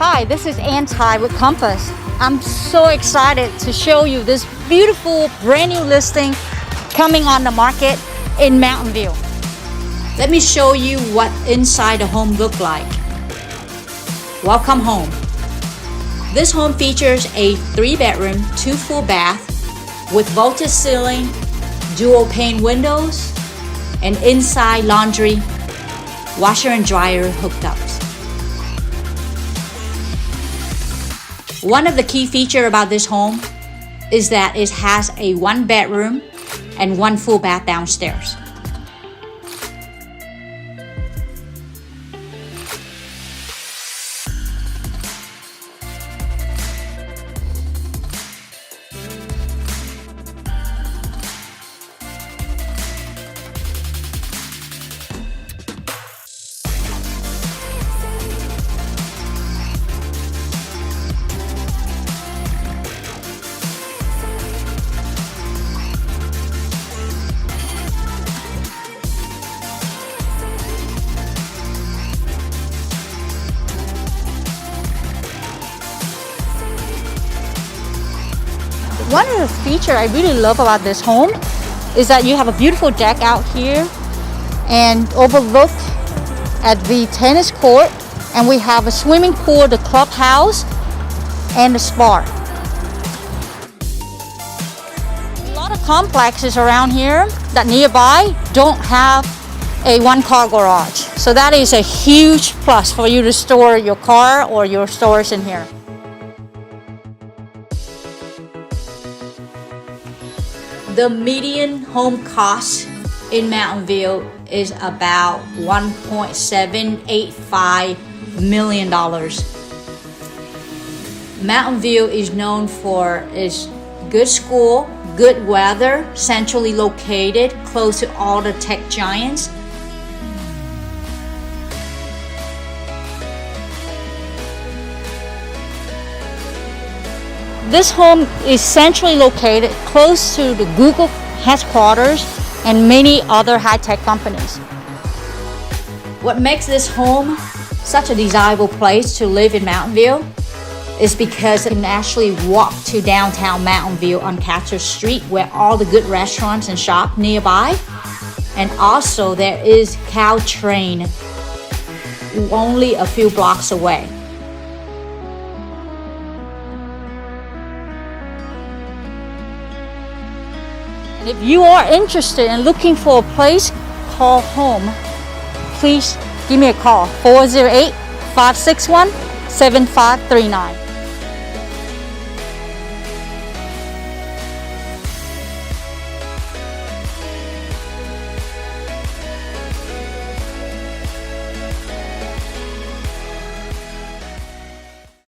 Hi, this is Anti with Compass. I'm so excited to show you this beautiful brand new listing coming on the market in Mountain View. Let me show you what inside the home look like. Welcome home. This home features a 3-bedroom, 2 full bath with vaulted ceiling, dual pane windows, and inside laundry, washer and dryer hookups. One of the key features about this home is that it has a 1-bedroom and 1 full bath downstairs. One of the features I really love about this home is that you have a beautiful deck out here and overlook at the tennis court, and we have a swimming pool, the clubhouse, and the spa. A lot of complexes around here that nearby don't have a 1-car garage. So that is a huge plus for you to store your car or your storage in here. The median home cost in Mountain View is about $1.785 million. Mountain View is known for its good school, good weather, centrally located, close to all the tech giants. This home is centrally located close to the Google headquarters and many other high-tech companies. What makes this home such a desirable place to live in Mountain View is because you can actually walk to downtown Mountain View on Catcher Street, where all the good restaurants and shops nearby. And also there is Caltrain only a few blocks away. And if you are interested in looking for a place called home, please give me a call, 408-561-7539.